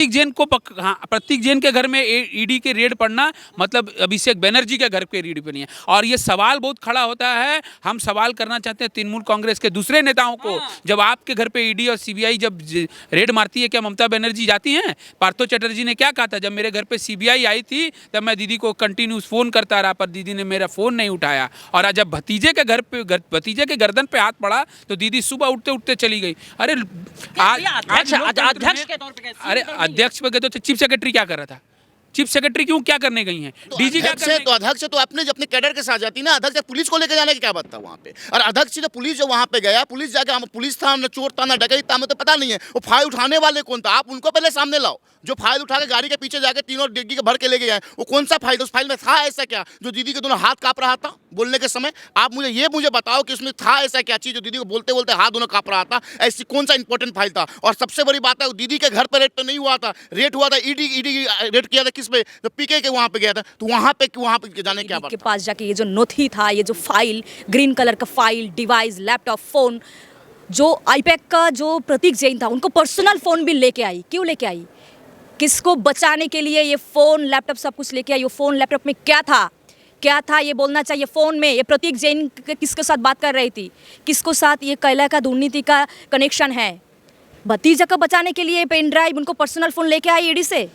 प्रतीक जैन को हाँ, प्रतीक जैन के घर में ईडी के रेड पड़ना मतलब अभिषेक बनर्जी के घर पे रेड पड़ी है। और ये सवाल बहुत खड़ा होता है, हम सवाल करना चाहते हैं तृणमूल कांग्रेस के दूसरे नेताओं को, जब आपके घर पे ईडी और सीबीआई जब रेड मारती है, क्या ममता बनर्जी जाती हैं? पार्थो चटर्जी ने क्या कहा था, जब मेरे घर पे सीबीआई आई थी तब मैं दीदी को कंटिन्यूस फोन करता रहा, पर दीदी ने मेरा फोन नहीं उठाया। और आज जब भतीजे के घर पे भतीजे के गर्दन पे हाथ पड़ा तो दीदी सुबह उठते उठते चली गई। अरे अध्यक्ष के तौर पे अरे अध्यक्ष पे गए तो चीफ सेक्रेटरी क्या कर रहा था? चीफ सेक्रेटरी क्यों क्या करने गई हैं? डीजी क्या करने? तो अध्यक्ष तो अपने अपने कैडर के साथ जाती ना, अध्यक्ष पुलिस को लेकर जाने की क्या बात था वहाँ पे? और अध्यक्ष जो पुलिस जो वहाँ पे गया, पुलिस जाके हम पुलिस था ना चोर था ना डकैत था, हमें तो पता नहीं है। वो फाइल उठाने वाले कौन था, आप उनको पहले सामने लाओ। जो फाइल उठा के गाड़ी के पीछे जाके तीनों डिग्गी के भर के लेके गए, वो कौन सा फाइल? उस फाइल में था ऐसा क्या जो दीदी के दोनों हाथ कांप रहा था बोलने के समय? आप मुझे बताओ कि उसमें था ऐसा क्या चीज जो दीदी को बोलते बोलते हाथ दोनों कांप रहा था? ऐसी कौन सा इंपॉर्टेंट फाइल था? और सबसे बड़ी बात है, दीदी के घर पर रेड तो नहीं हुआ था, रेड हुआ था ईडी रेड किया था किस पे? तो पीके के वहाँ पे गया था, तो वहाँ पे जाने क्या बात? के पास जाके ये जो नोथी था, ये जो फाइल, ग्रीन कलर का फाइल, डिवाइस, लैपटॉप, फोन, जो आईपैक का जो प्रतीक जैन था, उनको पर्सनल फोन भी लेके आई। क्यों लेके आई? किसको बचाने के लिए ये फोन लैपटॉप सब कुछ लेके आई? वो फोन लैपटॉप में क्या था ये बोलना चाहिए। फोन में ये प्रतीक जैन किसके साथ बात कर रही थी, किसको साथ ये कैला का दुर्नीति का कनेक्शन है? भतीजा को बचाने के लिए पेन ड्राइव, उनको पर्सनल फोन लेके आई ईडी से।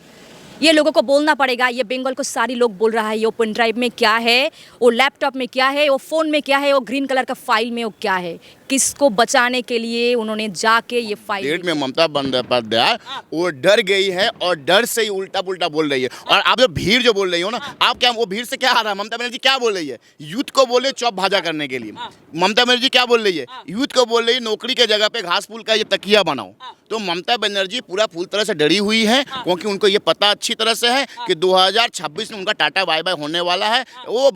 ये लोगों को बोलना पड़ेगा। ये बंगाल को सारी लोग बोल रहा है, ये पेन ड्राइव में क्या है, वो लैपटॉप में क्या है, वो फ़ोन में क्या है, वो ग्रीन कलर का फाइल में वो क्या है। किसको बचाने के लिए उन्होंने जाके ये फाइल डेट में ममता बंदोपाध्याय वो डर गई है और डर से ही उल्टा पुल्टा बोल रही है। और आप जो भीड़ जो बोल रही हो ना, आप क्या वो भीड़ से क्या आ रहा है? ममता बनर्जी क्या बोल रही है? यूथ को बोले चौप भाजा करने के लिए। ममता बनर्जी क्या बोल रही है? यूथ को बोल रही है नौकरी के जगह पे घास फूल का ये तकिया बनाओ। तो ममता बनर्जी पूरा फुल तरह से डरी हुई है, क्योंकि उनको ये पता अच्छी तरह से है कि 2026 में उनका टाटा बाय बाय होने वाला है। वो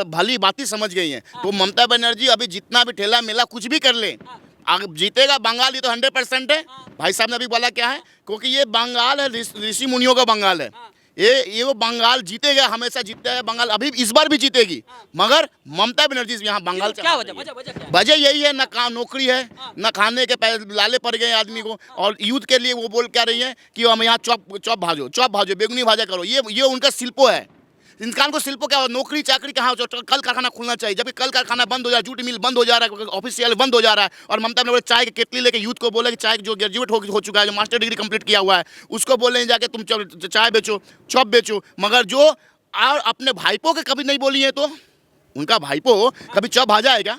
भली बात समझ गई है। तो ममता बनर्जी अभी जितना भी ठेला मेला कुछ भी कर ले, जीतेगा बंगाल, ये तो 100% है। भाई साहब ने अभी बोला क्या है, क्योंकि ये बंगाल है, ऋषि मुनियों का बंगाल है। ये वो बंगाल जीतेगा, हमेशा जीतता है बंगाल, अभी इस बार भी जीतेगी। मगर ममता बनर्जी यहाँ बंगाल क्या वजह यही है, न काम नौकरी है, न खाने के पैसे लाले पड़ गए आदमी को। और यूथ के लिए वो बोल क्या रही है कि हम यहाँ चौप भाजो बेगुनी भाजा करो। ये उनका शिल्पो है। इंसान को शिल्पों क्या, नौकरी चाकरी कहाँ? कल कारखाना खुलना चाहिए, जब कल कारखाना बंद हो जाए, जूट मिल बंद हो जा रहा है, ऑफिशियल बंद हो जा रहा है। और ममता ने चाय की केतली लेके यूथ को बोला कि चाय जो ग्रेजुएट हो चुका है, जो मास्टर डिग्री कंप्लीट किया हुआ है, उसको बोले जाके तुम चाय बेचो, चॉप बेचो। मगर जो और अपने भाईपों के कभी नहीं बोली है, तो उनका भाईपो कभी चॉप भाजा है क्या?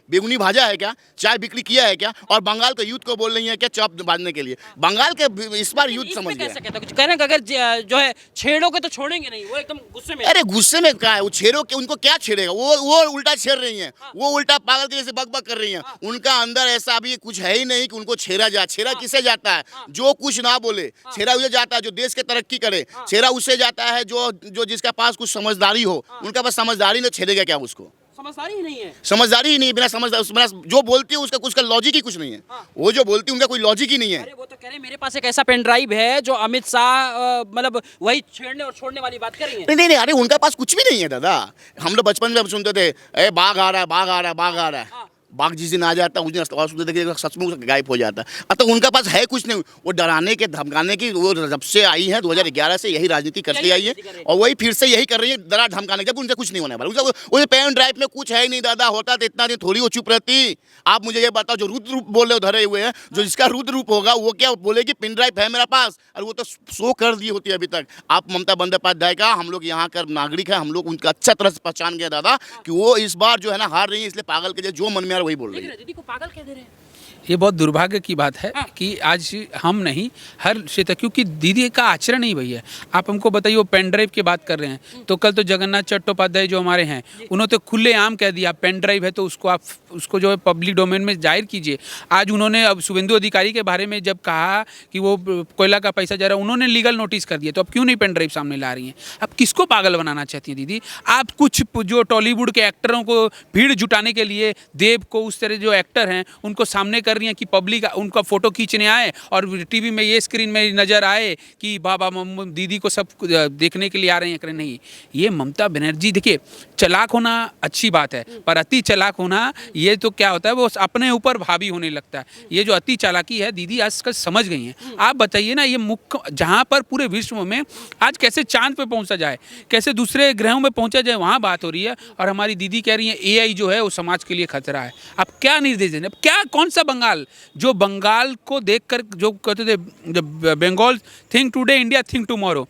बेगुनी भाजा है क्या? चाय बिक्री किया है क्या? और बंगाल के यूथ को बोल रही है क्या चॉप बांधने के लिए? बंगाल के इस बार यूथ समझ गया। कुछ कह रहे हैं अगर जो है छेड़ोगे तो छोड़ेंगे नहीं, वो एकदम गुस्से में। अरे गुस्से में क्या है? वो छेड़ो के उनको क्या छेड़ेगा? वो उल्टा छेड़ रही हैं। वो उल्टा पागल के जैसे बक कर रही हैं। उनका अंदर ऐसा अभी कुछ है ही नहीं कि उनको छेड़ा जाए। छेड़ा किसे जाता है? जो कुछ ना बोले, छेड़ा उसे जाता है जो देश के तरक्की करे। छेड़ा उसे जाता है जो जिसके पास कुछ समझदारी हो। उनका पास समझदारी नहीं, छेड़ेगा क्या उसको? समझदारी ही नहीं है। समझदारी ही नहीं, बिना समझदार जो बोलती है उसका कुछ का लॉजिक ही कुछ नहीं है। वो जो बोलती है उनका कोई लॉजिक ही नहीं है। अरे वो तो कह रहे हैं मेरे पास एक ऐसा पेन ड्राइव है जो अमित शाह मतलब वही छेड़ने और छोड़ने वाली बात कर रही है। नहीं, अरे उनका पास कुछ भी नहीं है दादा। हम लोग बचपन में सुनते थे, ए बाघ आ रहा है, बाघ आ रहा है, बाघ आ रहा है। बाघ जिस दिन आ जाता है उस दिन सुनते थे कि सचमुच गायब हो जाता है। अब तो उनका पास है कुछ नहीं। वो डराने के धमकाने की वो जब से आई है 2011 से यही राजनीति करती आई है, और वही फिर से यही कर रही है, डरा धमकाने। जब उनसे कुछ नहीं होने वाला, उनसे पेन ड्राइव में कुछ है ही नहीं दादा। होता तो इतना दिन थोड़ी वो चुप रहती। आप मुझे ये बताओ, जो रुद्र रूप बोले धरे हुए हैं, जो जिसका रुद्र रूप होगा वो क्या बोलेगी पेन ड्राइव है मेरा पास? और वो तो शो कर दी होती है अभी तक। आप ममता बंदोपाध्याय का, हम लोग यहाँ का नागरिक है, हम लोग उनका अच्छा तरह से पहचान गया दादा कि वो इस बार जो है ना हार रही है, इसलिए पागल के जो मन में आ रहा वही बोल रही है। पागल कह दे रहे हैं। ये बहुत दुर्भाग्य की बात है कि आज हम नहीं, हर क्षेत्र, क्योंकि दीदी का आचरण ही वही है। आप हमको बताइए, वो पेन ड्राइव की बात कर रहे हैं, तो कल तो जगन्नाथ चट्टोपाध्याय जो हमारे हैं, उन्होंने तो खुलेआम कह दिया पेन ड्राइव है तो उसको जो है पब्लिक डोमेन में जाहिर कीजिए। आज उन्होंने अब शुभेंदु अधिकारी के बारे में जब कहा कि वो कोयला का पैसा जा रहा है, उन्होंने लीगल नोटिस कर दिया। तो अब क्यों नहीं पेन ड्राइव सामने ला रही हैं? अब किसको पागल बनाना चाहती हैं दीदी? आप कुछ जो टॉलीवुड के एक्टरों को भीड़ जुटाने के लिए, देव को, उस तरह जो एक्टर हैं उनको सामने कर रही हैं कि पब्लिक उनका फ़ोटो खींचने आए और टीवी में ये स्क्रीन में नज़र आए कि बाबा दीदी को सब देखने के लिए आ रहे हैं, करें नहीं। ये ममता बनर्जी, देखिए चालाक होना अच्छी बात है, पर अति चालाक होना ये तो क्या होता है, वो अपने ऊपर हावी होने लगता है। ये जो अति चालाकी है दीदी आजकल समझ गई हैं। आप बताइए ना, ये मुख्य जहाँ पर पूरे विश्व में आज कैसे चांद पे पहुँचा जाए, कैसे दूसरे ग्रहों में पहुँचा जाए, वहाँ बात हो रही है। और हमारी दीदी कह रही है एआई जो है वो समाज के लिए खतरा है। अब क्या निर्देश देने, अब क्या कौन सा बंगाल, जो बंगाल को देखकर जो कहते थे Bengal think today India think tomorrow,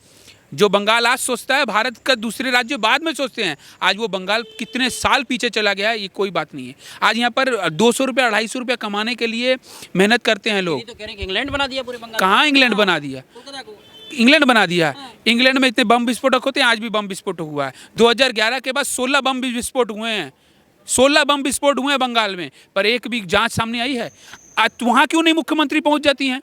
जो बंगाल आज सोचता है भारत का दूसरे राज्य बाद में सोचते हैं, आज वो बंगाल कितने साल पीछे चला गया है ये कोई बात नहीं है। आज यहाँ पर 200 रुपये 250 रुपये कमाने के लिए मेहनत करते हैं लोग। तो कह रहे हैं कि इंग्लैंड बना दिया पूरे बंगाल। कहाँ इंग्लैंड बना दिया, कोलकाता को। इंग्लैंड बना दिया। इंग्लैंड में इतने बम विस्फोटक होते हैं, आज भी बम विस्फोट हुआ है। 2011 के बाद 16 बम विस्फोट हुए हैं, 16 बम विस्फोट हुए हैं बंगाल में, पर एक भी जांच सामने आई है? आज वहाँ क्यों नहीं मुख्यमंत्री पहुँच जाती हैं,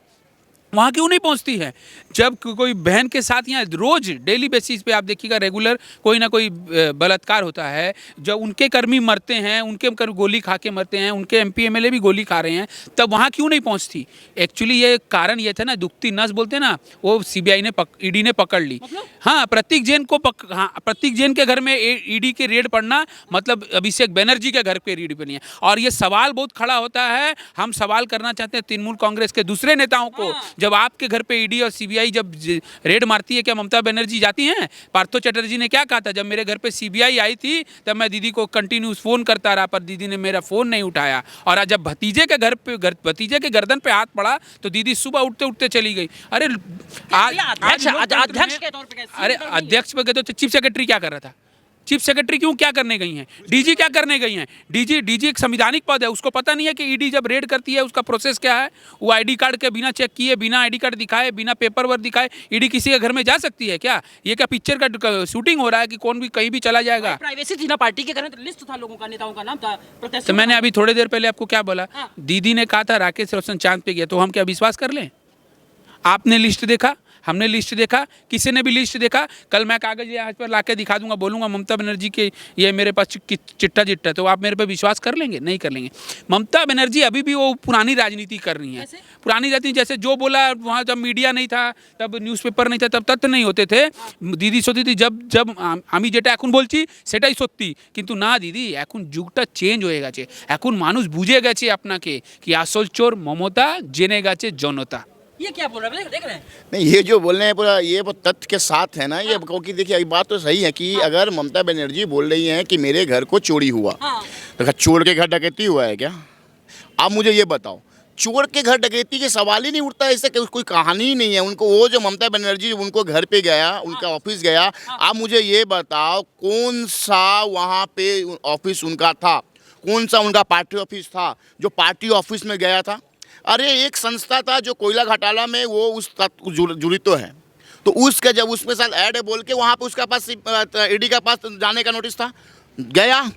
वहाँ क्यों नहीं पहुँचती है? जब कोई बहन के साथ यहाँ रोज डेली बेसिस पे आप देखिएगा रेगुलर कोई ना कोई बलात्कार होता है, जब उनके कर्मी मरते हैं, उनके गोली खा के मरते हैं, उनके एमपी एमएलए भी गोली खा रहे हैं, तब वहाँ क्यों नहीं पहुँचती? एक्चुअली ये कारण ये था ना, दुखती नस बोलते हैं ना, वो सीबीआई ने ईडी ने पकड़ ली। हाँ, प्रतीक जैन को प्रतीक जैन के घर में ईडी के रेड पड़ना मतलब अभिषेक बनर्जी के घर पे रेड पड़ी है। और ये सवाल बहुत खड़ा होता है, हम सवाल करना चाहते हैं तृणमूल कांग्रेस के दूसरे नेताओं को, जब आपके घर पे ईडी और सीबीआई जब रेड मारती है, क्या ममता बनर्जी जाती हैं? पार्थो चटर्जी ने क्या कहा था, जब मेरे घर पे सीबीआई आई थी तब मैं दीदी को कंटिन्यूस फ़ोन करता रहा, पर दीदी ने मेरा फ़ोन नहीं उठाया। और आज जब भतीजे के घर पे भतीजे के गर्दन पे हाथ पड़ा तो दीदी सुबह उठते उठते चली गई। अरे अध्यक्ष के तौर पे कैसे? अरे अध्यक्ष पे गए तो चीफ सेक्रेटरी क्या कर रहा था? चीफ सेक्रेटरी क्यों क्या करने गई हैं? डीजी क्या करने गई हैं? डीजी एक संवैधानिक पद है, उसको पता नहीं है कि ईडी जब रेड करती है उसका प्रोसेस क्या है? वो आईडी कार्ड के बिना चेक किए, बिना आईडी कार्ड दिखाए, बिना पेपर वर्क दिखाए ईडी किसी के घर में जा सकती है क्या? ये क्या पिक्चर का शूटिंग हो रहा है कि कौन भी कहीं भी चला जाएगा? प्राइवेसी थी ना पार्टी के, घर में लिस्ट था लोगों का, नेताओं का नाम था, तो मैंने अभी थोड़ी देर पहले आपको क्या बोला, दीदी ने कहा था राकेश रोशन चांद पे गया, तो हम क्या विश्वास कर लें? आपने लिस्ट देखा, हमने लिस्ट देखा, किसी ने भी लिस्ट देखा? कल मैं कागज यहाँ पर लाके दिखा दूंगा, बोलूँगा ममता बनर्जी के ये मेरे पास चिट्ठा, तो आप मेरे पे विश्वास कर लेंगे? नहीं कर लेंगे। ममता बनर्जी अभी भी वो पुरानी राजनीति कर रही हैं। पुरानी राजनीति, जैसे जो बोला वहाँ, जब मीडिया नहीं था, तब न्यूज़पेपर नहीं था, तब तथ्य नहीं होते थे। दीदी सोचती थी जब আমি যেটা এখন বলছি সেটাই সত্যি, কিন্তু না দিদি, এখন যুগটা চেঞ্জ হয়ে গেছে। এখন মানুষ বুঝে গেছে আপনাকে कि আসল চোর মমতা, জেনে গেছে জনতা। ये क्या बोल रहे हैं, देख रहे हैं? नहीं, ये जो बोल रहे हैं पूरा ये वो तथ्य के साथ है ना, ये क्योंकि देखिए ये बात तो सही है कि अगर ममता बनर्जी बोल रही हैं कि मेरे घर को चोरी हुआ, तो क्या चोर के घर डकैती हुआ है क्या? आप मुझे ये बताओ, चोर के घर डकैती के सवाल ही नहीं उठता है, इससे कोई कहानी ही नहीं है। उनको वो जो ममता बनर्जी उनको घर पे गया, उनका ऑफिस गया, आप मुझे ये बताओ कौन सा वहाँ पे ऑफिस उनका था, कौन सा उनका पार्टी ऑफिस था जो पार्टी ऑफिस में गया था? अरे एक संस्था था जो कोयला घोटाला में वो उस तत्व जुड़ित तो है, तो उसका जब उसके साथ ऐड बोल के वहाँ पे उसका पास ईडी का पास जाने का नोटिस था, गया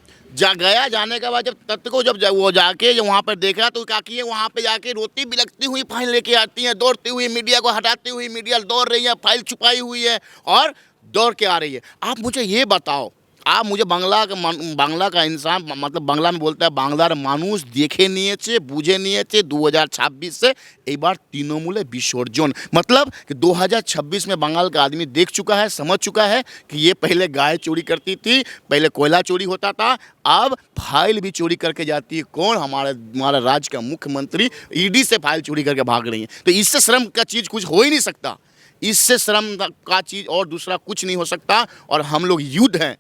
जाने के बाद जब तत्व को जब वो जाके जब वहाँ पर देखा तो क्या किए, वहाँ पे जाके रोती बिलखती हुई फाइल लेके आती हैं, दौड़ती हुई मीडिया को हटाती हुई, मीडिया दौड़ रही है, फाइल छुपाई हुई है और दौड़ के आ रही है। आप मुझे ये बताओ, आप मुझे बांग्ला का इंसान, मतलब बांग्ला में बोलता है बांग्लार मानुष देखे निয়েছে বুঝে নিয়েছে 2026 से एक बार तृणमूल विसर्जन, मतलब कि 2026 में बंगाल का आदमी देख चुका है, समझ चुका है कि ये पहले गाय चोरी करती थी, पहले कोयला चोरी होता था, अब फाइल भी चोरी करके जाती है। कौन? हमारा राज्य का मुख्यमंत्री ईडी से फाइल चोरी करके भाग रही है। तो इससे शर्म का चीज़ कुछ हो ही नहीं सकता, इससे शर्म का चीज़ और दूसरा कुछ नहीं हो सकता। और हम लोग युद्ध हैं,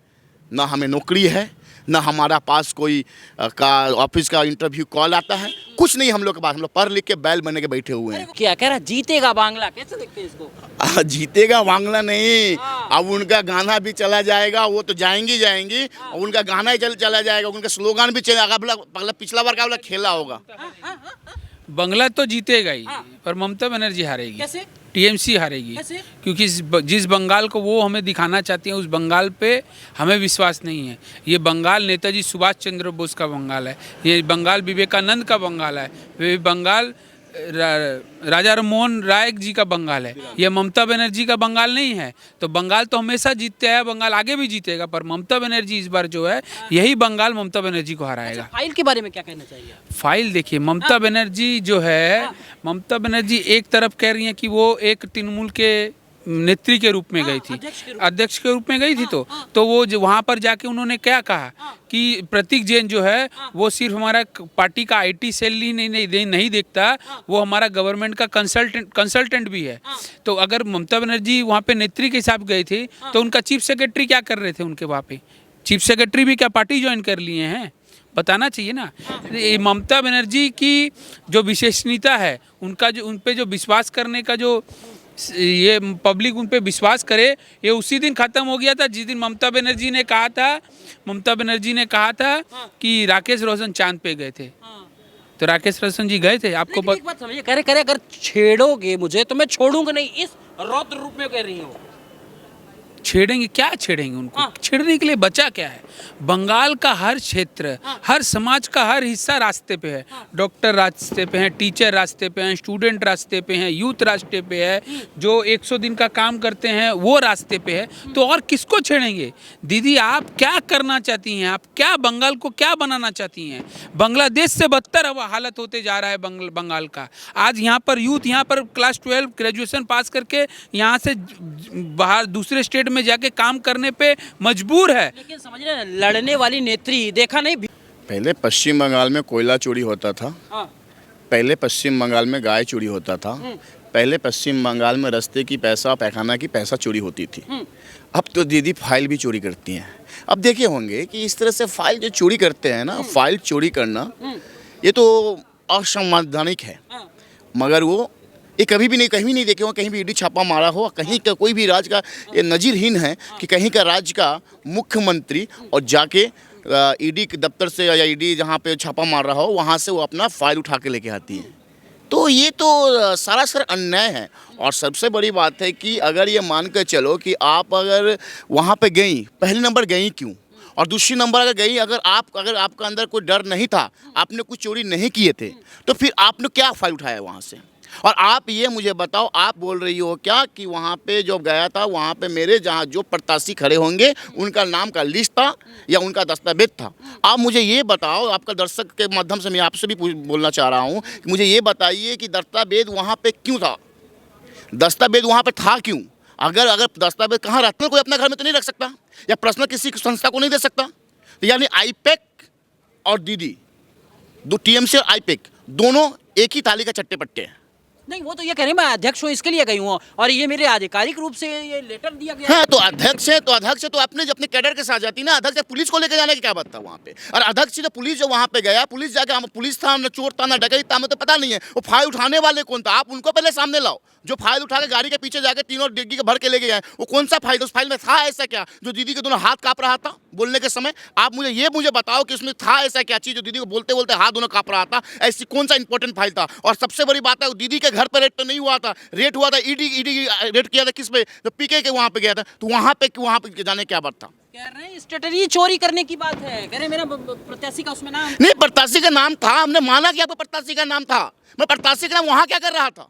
ना हमें नौकरी है, ना हमारा पास कोई का ऑफिस का इंटरव्यू कॉल आता है, कुछ नहीं हम लोग के पास। हम लोग पढ़ लिख के बैल बने के बैठे हुए हैं। क्या कह रहा, जीतेगा बांग्ला, कैसे देखते हैं इसको? जीतेगा बांग्ला नहीं, अब उनका गाना भी चला जाएगा, वो तो जाएंगी, उनका गाना ही चला जाएगा, उनका स्लोगन भी चलेगा, पिछला बार का वाला खेला होगा। बंगला तो जीतेगा ही, पर ममता बनर्जी हारेगी। कैसे? टीएमसी हारेगी, कैसे? क्योंकि जिस बंगाल को वो हमें दिखाना चाहती हैं उस बंगाल पे हमें विश्वास नहीं है। ये बंगाल नेताजी सुभाष चंद्र बोस का बंगाल है, ये बंगाल विवेकानंद का बंगाल है, ये बंगाल राजा राममोहन राय जी का बंगाल है, ये ममता बनर्जी का बंगाल नहीं है। तो बंगाल तो हमेशा जीतते हैं, बंगाल आगे भी जीतेगा, पर ममता बनर्जी इस बार जो है यही बंगाल ममता बनर्जी को हराएगा। फाइल के बारे में क्या कहना चाहिए? फाइल देखिए, ममता बनर्जी जो है, ममता बनर्जी एक तरफ कह रही हैं कि वो एक तृणमूल के नेत्री के रूप में गई थी, अध्यक्ष के रूप में गई थी। तो वो वहाँ पर जाके उन्होंने क्या कहा कि प्रतीक जैन जो है वो सिर्फ हमारा पार्टी का आईटी सेल ही नहीं देखता, वो हमारा गवर्नमेंट का कंसल्टेंट भी है। तो अगर ममता बनर्जी वहाँ पे नेत्री के हिसाब गई थी तो उनका चीफ सेक्रेटरी क्या कर रहे थे उनके वहाँ पे? चीफ सेक्रेटरी भी क्या पार्टी ज्वाइन कर लिए हैं? बताना चाहिए ना। ये ममता बनर्जी की जो विशेषणीयता है, उनका जो उन पे जो विश्वास करने का जो ये पब्लिक उन पे विश्वास करे, ये उसी दिन खत्म हो गया था जिस दिन ममता बनर्जी ने कहा था कि राकेश रोशन चांद पे गए थे। तो राकेश रोशन जी गए थे, आपको एक बात समझिए, करे अगर छेड़ोगे मुझे तो मैं छोड़ूंगा नहीं, इस रौद्र रूप में कह रही हूँ। छेड़ेंगे? क्या छेड़ेंगे उनको? छेड़ने के लिए बचा क्या है? बंगाल का हर क्षेत्र, हर समाज का हर हिस्सा रास्ते पे है। डॉक्टर रास्ते पे हैं, टीचर रास्ते पे हैं, स्टूडेंट रास्ते पे हैं, यूथ रास्ते पे है, जो 100 दिन का काम करते हैं वो रास्ते पे है। तो और किसको छेड़ेंगे? दीदी आप क्या करना चाहती हैं? आप क्या बंगाल को क्या बनाना चाहती हैं? बांग्लादेश से बदतर अब हालत होते जा रहा है बंगाल का। आज यहाँ पर यूथ, यहाँ पर क्लास 12 ग्रेजुएशन पास करके यहाँ से बाहर दूसरे स्टेट में जाके काम करने पे मजबूर है। लेकिन समझ रहे हैं, लड़ने वाली नेत्री देखा नहीं। पहले पश्चिम बंगाल में कोयला चोरी होता था, पहले पश्चिम बंगाल में गाय चोरी होता था, पहले पश्चिम बंगाल में रास्ते की पैसा, पैखाना की पैसा चोरी होती थी। अब तो दीदी फाइल भी चोरी करती हैं। अब देखे होंगे कि इस तरह से फाइल जो चोरी करते हैं ना, फाइल चोरी करना ये तो असंवैधानिक है, मगर वो ये कभी भी नहीं, कहीं भी नहीं देखे हो कहीं भी ईडी छापा मारा हो, कहीं का कोई भी राज्य का ये नज़ीरहीन है कि कहीं का राज्य का मुख्यमंत्री और जाके ईडी के दफ्तर से या ईडी जहाँ पे छापा मार रहा हो वहाँ से वो अपना फाइल उठा के लेके आती है। तो ये तो सरासर अन्याय है। और सबसे बड़ी बात है कि अगर ये मान कर चलो कि आप अगर वहाँ पे गई, पहले नंबर गई क्यों, और दूसरी नंबर अगर गई, अगर आपका अंदर कोई डर नहीं था, आपने कुछ चोरी नहीं किए थे, तो फिर आपने क्या फाइल उठाया वहाँ से? और आप ये मुझे बताओ, आप बोल रही हो क्या कि वहाँ पे जो गया था वहाँ पे मेरे जहाँ जो प्रत्याशी खड़े होंगे उनका नाम का लिस्ट था या उनका दस्तावेज था? आप मुझे ये बताओ, आपका दर्शक के माध्यम से मैं आपसे भी बोलना चाह रहा हूँ कि मुझे ये बताइए कि दस्तावेज वहाँ पे क्यों था? दस्तावेज वहाँ पे था क्यों? अगर दस्तावेज कहाँ रखते हैं, कोई अपना घर में तो नहीं रख सकता, या पर्सनल किसी संस्था को नहीं दे सकता? तो यानी आईपैक और दीदी, दो टीएमसी और आईपैक दोनों एक ही ताली का चट्टे पट्टे हैं। नहीं, वो तो ये कह रहे हैं मैं अध्यक्ष हूँ इसके लिए गई हूँ और ये मेरे आधिकारिक रूप से ये लेटर दिया गया। हाँ, तो अध्यक्ष है तो अपने कैडर के साथ जाती ना। अध्यक्ष पुलिस को लेकर जाने की क्या बात था वहाँ पे? और अध्यक्ष जो पुलिस जो वहाँ पे गया, पुलिस जाके हम पुलिस था, ना चोर था, ना डकैत था, हमें तो पता नहीं है। वो फाइल उठाने वाले कौन था? आप उनको पहले सामने लाओ। जो फाइल उठा के गाड़ी के पीछे जाके तीनों डिग्गी के भर के लेके गए, वो कौन सा फाइल? उस फाइल में था ऐसा क्या जो दीदी के दोनों हाथ कांप रहा था बोलने के समय? आप मुझे बताओ कि उसमें था ऐसा क्या चीज़ जो दीदी को बोलते बोलते हाथ दोनों कांप रहा था? ऐसी कौन सा इंपॉर्टेंट फाइल था? और सबसे बड़ी बात है, दीदी के घर पर रेड तो नहीं हुआ था, रेड हुआ था ईडी रेड किया था किस पे? तो पीके के वहाँ पे गया था। तो वहाँ पे जाने क्या बात था? कह रहे हैं स्ट्रेटजी चोरी करने की बात है। कह रहे हैं मेरा प्रत्याशी का उसमें नाम नहीं, प्रत्याशी का नाम था, हमने माना कि आपका प्रत्याशी का नाम था। मैं प्रत्याशी का नाम वहाँ क्या कर रहा था?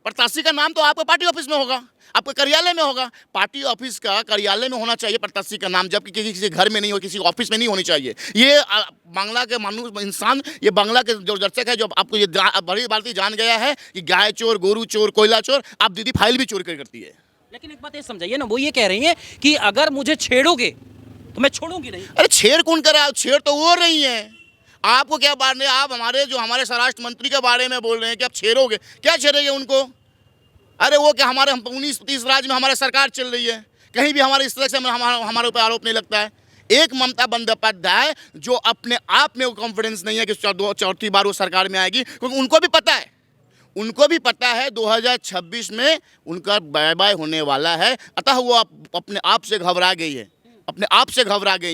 प्रत्याशी का नाम तो आपके पार्टी ऑफिस में होगा, आपके कार्यालय में होगा। पार्टी ऑफिस का कार्यालय में होना चाहिए प्रत्याशी का नाम, जबकि किसी घर में नहीं हो, किसी ऑफिस में नहीं होनी चाहिए। ये बांग्ला के मानव इंसान, ये बांग्ला के जो दर्शक है, जो आपको ये बड़ी बात जान गया है कि गाय चोर, गोरू चोर, कोयला चोर, आप दीदी फाइल भी चोरी करती है। लेकिन एक बात ये समझाइए ना, वो ये कह रही है कि अगर मुझे छेड़ोगे तो मैं छोड़ूंगी नहीं। अरे छेड़ कौन करा? छेड़ तो वो रही है। आपको क्या बात नहीं, आप हमारे स्वराष्ट्र मंत्री के बारे में बोल रहे हैं कि आप छेड़ोगे। क्या छेड़ेंगे उनको? अरे वो क्या, हमारे 19-30 राज्य में हमारी सरकार चल रही है, कहीं भी हमारे इस तरह से हमारे ऊपर आरोप नहीं लगता है। एक ममता बंदोपाध्याय जो अपने आप में वो कॉन्फिडेंस नहीं है कि चौथी बार वो सरकार में आएगी, क्योंकि उनको भी पता है 2026 में उनका बाय बाय होने वाला है। अतः वो अपने आप से घबरा गई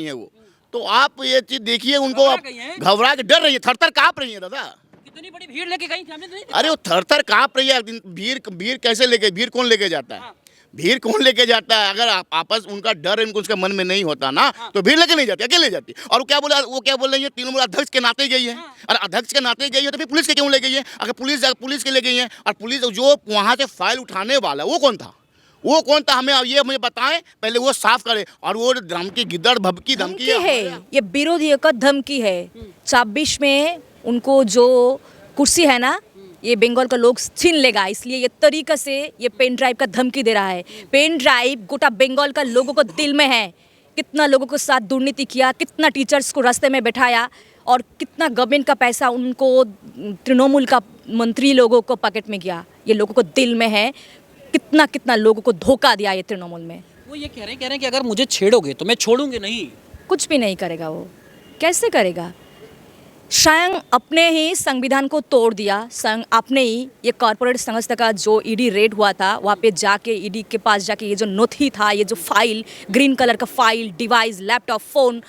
है, वो। तो आप ये चीज़ देखिए, उनको घबरा के डर रही है, थर-थर काँप रही है दादा। कितनी बड़ी भीड़ लेके गई थी, हमने नहीं देखा। अरे वो थर-थर काँप रही है। भीड़ कैसे लेके, भीड़ कौन लेके जाता है? भीड़ कौन लेके जाता है? अगर आपस उनका डर इनको उसके मन में नहीं होता ना तो भीड़ लेके नहीं जाती, अकेले जाती। और वो क्या बोल रही है, तृणमूल अध्यक्ष के नाते गई है। और अध्यक्ष के नाते गई है तो फिर पुलिस के क्यों ले गई है? अगर पुलिस के ले गई है, और पुलिस जो वहाँ से फाइल उठाने वाला वो कौन था? हमें ये मुझे बताएं, पहले वो साफ करे। और वो धमकी, गिद्दड़ भभकी धमकी है, ये विरोधियों का धमकी है। 26 में उनको जो कुर्सी है ना, ये बंगाल का लोग छीन लेगा, इसलिए ये तरीका से ये पेन ड्राइव का धमकी दे रहा है। पेन ड्राइव गोटा बंगाल का लोगों को दिल में है। कितना लोगों के साथ दुर्नीति किया, कितना टीचर्स को रास्ते में बैठाया, और कितना गवर्नमेंट का पैसा उनको तृणमूल का मंत्री लोगों को पॉकेट में गया, ये लोगों को दिल में है। कितना लोगों को धोखा दिया ये तृणमूल में। वो ये कह रहे हैं कि अगर मुझे छेड़ोगे तो मैं छोड़ूंगी नहीं। कुछ भी नहीं करेगा वो, कैसे करेगा? स्वयं अपने ही संविधान को तोड़ दिया, स्वयं अपने ही ये कॉर्पोरेट संस्था का जो ईडी रेड हुआ था, वहाँ पे जाके ईडी के पास जाके ये जो नोथी था, ये जो फाइल, ग्रीन कलर का फाइल, डिवाइस, लैपटॉप, फ़ोन,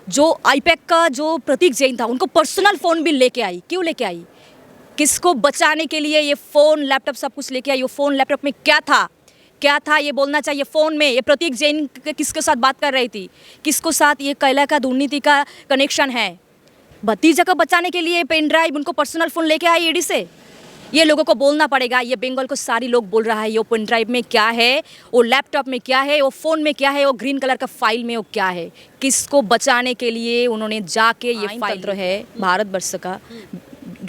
जो आईपैक का जो प्रतीक जैन था, उनको पर्सनल फ़ोन भी लेके आई। क्यों लेके आई? किसको बचाने के लिए ये फ़ोन, लैपटॉप सब कुछ लेके आई? वो फ़ोन, लैपटॉप में क्या था ये बोलना चाहिए। फ़ोन में ये प्रतीक जैन किसके साथ बात कर रही थी, किसको साथ ये कैला का दुर्नीति का कनेक्शन है? भतीजा को बचाने के लिए पेन ड्राइव, उनको पर्सनल फ़ोन लेके आई ईडी से। ये लोगों को बोलना पड़ेगा। ये बंगाल को सारी लोग बोल रहा है, ये पेन ड्राइव में क्या है, वो लैपटॉप में क्या है, वो फ़ोन में क्या है, वो ग्रीन कलर का फाइल में वो क्या है। किसको बचाने के लिए उन्होंने जाके ये फाइल है भारत वर्ष का,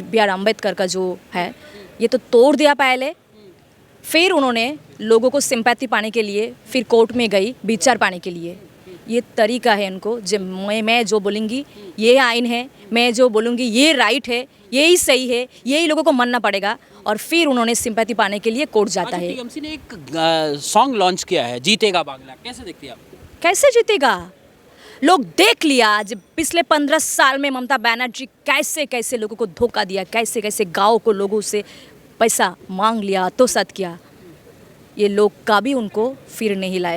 B.R. अम्बेडकर का जो है, ये तो तोड़ दिया पहले। फिर उन्होंने लोगों को सिंपैथी पाने के लिए फिर कोर्ट में गई विचार पाने के लिए। ये तरीका है उनको, जब मैं जो बोलूँगी ये आइन है, मैं जो बोलूँगी ये राइट है, यही सही है, यही लोगों को मानना पड़ेगा। और फिर उन्होंने सिंपैथी पाने के लिए कोर्ट जाता है। टीएमसी ने एक सॉन्ग लॉन्च किया है, जीतेगा बांग्ला, कैसे देखती हैं आप? कैसे जीतेगा? लोग देख लिया जब पिछले 15 साल में ममता बनर्जी कैसे कैसे लोगों को धोखा दिया, कैसे कैसे गाँव को लोगों से पैसा मांग लिया, आत्मसात किया। ये लोग कभी उनको फिर नहीं लाएगा।